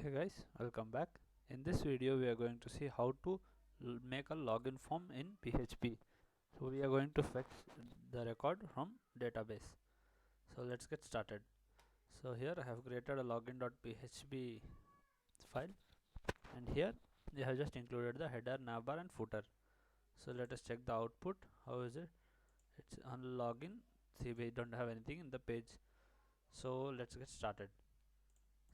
Hey guys, welcome back. In this video we are going to see how to make a login form in PHP. So we are going to fetch the record from database. So let's get started. So here I have created a login.php file, and here we have just included the header, navbar and footer. So let us check the output. How is it? It's on login. See, we don't have anything in the page. So let's get started.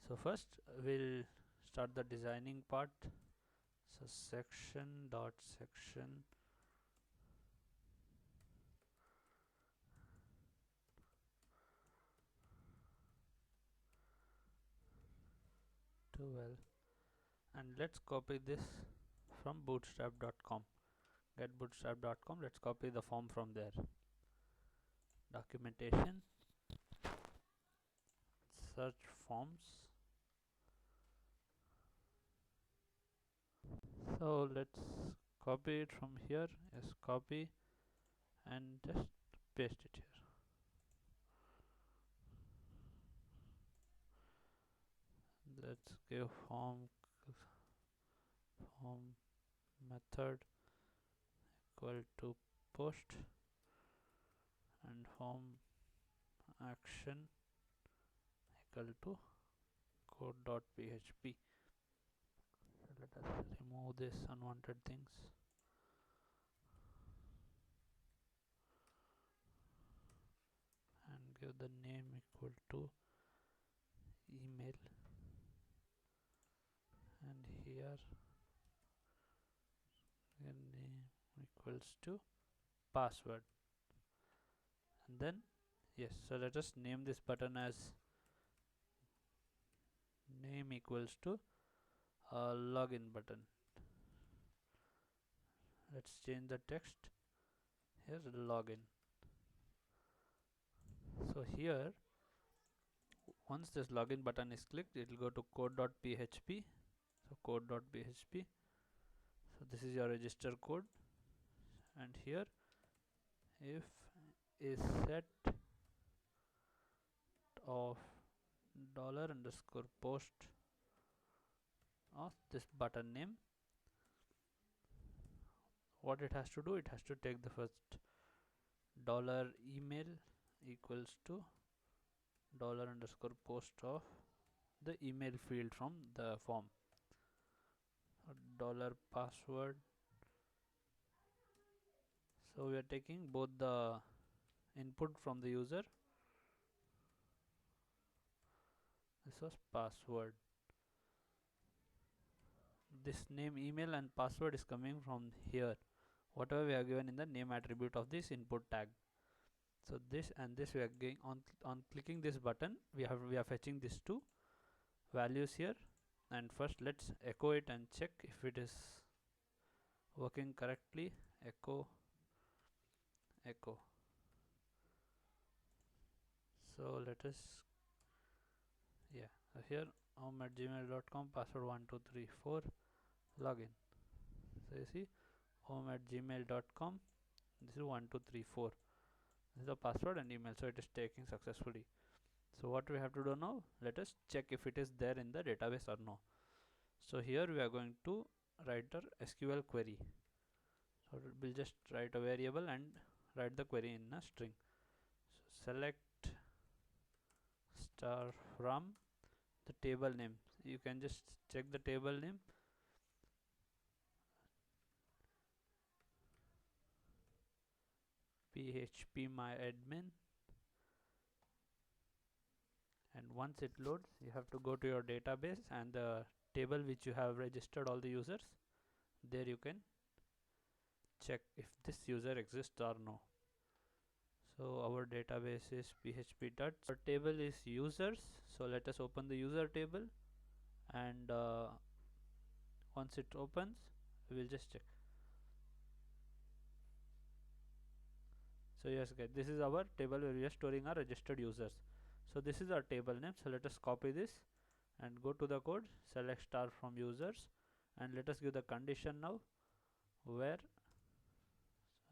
So first we'll start the designing part. So section 12, and let's copy this from bootstrap.com. Get bootstrap.com. Let's copy the form from there. Documentation, search forms. So let's copy it from here. Yes, copy and just paste it here. Let's give form method equal to post and form action equal to code.php. Let us remove this unwanted things. And give the name equal to email, and here name equals to password, and then yes, so let us name this button as name equals to login button. Let's change the text. Here's login. So here once this login button is clicked, it will go to code.php. So code.php. So this is your register code, and here if is set of $_post of this button name, what it has to do, it has to take the first $email equals to $_post of the email field from the form, $password. So we are taking both the input from the user. This was password. This name, email and password is coming from here, whatever we have given in the name attribute of this input tag. So this and this we are going on clicking this button, we are fetching these two values here. And first let's echo it and check if it is working correctly. Echo. So let us, yeah, so here home@gmail.com, password 1234, login. So you see home@gmail.com, this is 1234, this is the password and email. So it is taking successfully. So what we have to do now, let us check if it is there in the database or no. So here we are going to write the SQL query. So we'll just write a variable and write the query in a string. So select star from the table name. You can just check the table name. PHP myadmin, and once it loads, you have to go to your database and the table which you have registered all the users. There you can check if this user exists or no. So our database is php dot. Our table is users. So let us open the user table, and once it opens, we will just check. So yes guys, this is our table where we are storing our registered users. So this is our table name. So let us copy this and go to the code, select star from users, and let us give the condition now where,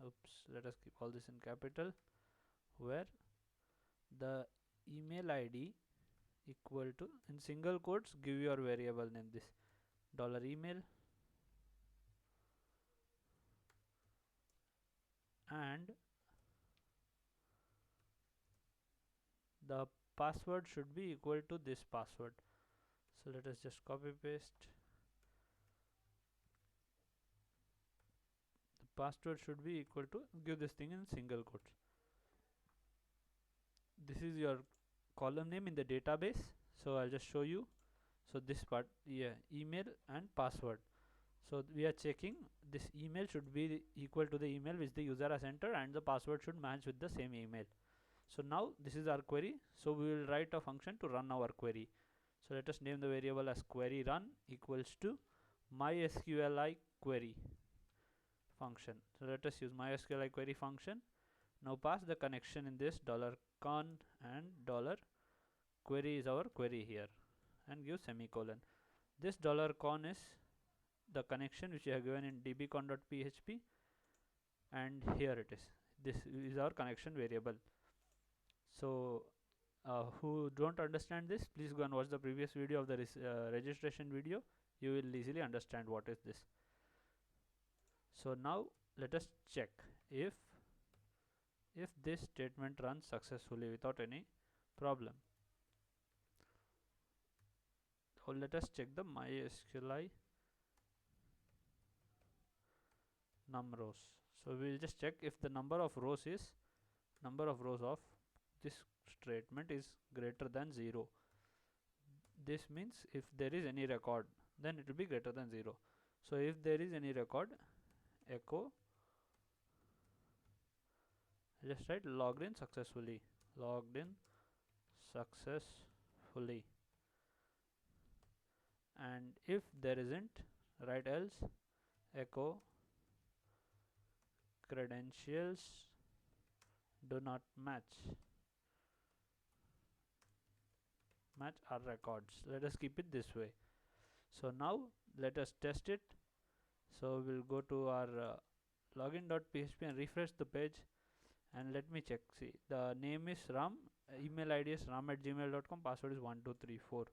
oops, let us keep all this in capital, where the email ID equal to, in single quotes give your variable name, this $email, and the password should be equal to this password. So let us just copy paste. The password should be equal to, give this thing in single quotes. This is your column name in the database. So I'll just show you. So this part, yeah, email and password. So we are checking this email should be equal to the email which the user has entered, and the password should match with the same email. So now this is our query. So we will write a function to run our query. So let us name the variable as query run equals to MySQL query function. So let us use MySQL query function. Now pass the connection in this $con and $query is our query here, and give semicolon. This $con is the connection which we have given in dbcon.php, and here it is. This is our connection variable. So who don't understand this, please go and watch the previous video of the registration video. You will easily understand what is this. So now let us check if this statement runs successfully without any problem. So let us check the MySQL num rows. So we will just check if the number of rows of this statement is greater than 0. This means if there is any record, then it will be greater than 0. So if there is any record, echo, just write logged in successfully, and if there isn't, write else, echo credentials do not match our records. Let us keep it this way. So now let us test it. So we'll go to our login.php and refresh the page, and let me check. See, the name is Ram, email ID is ram@gmail.com, password is 1234.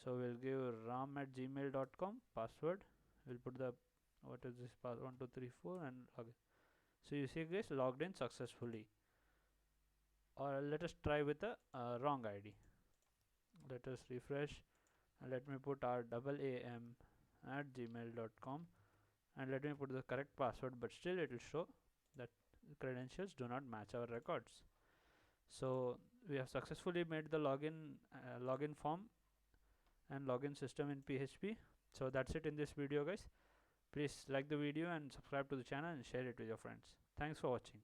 So we'll give ram@gmail.com password. We'll put the, what is this, 1234, and login. So you see guys, logged in successfully. Or let us try with the wrong ID. Let us refresh, and let me put our am@gmail.com, and let me put the correct password, but still it will show that credentials do not match our records. So we have successfully made the login form and login system in PHP. So that's it in this video guys. Please like the video and subscribe to the channel and share it with your friends. Thanks for watching.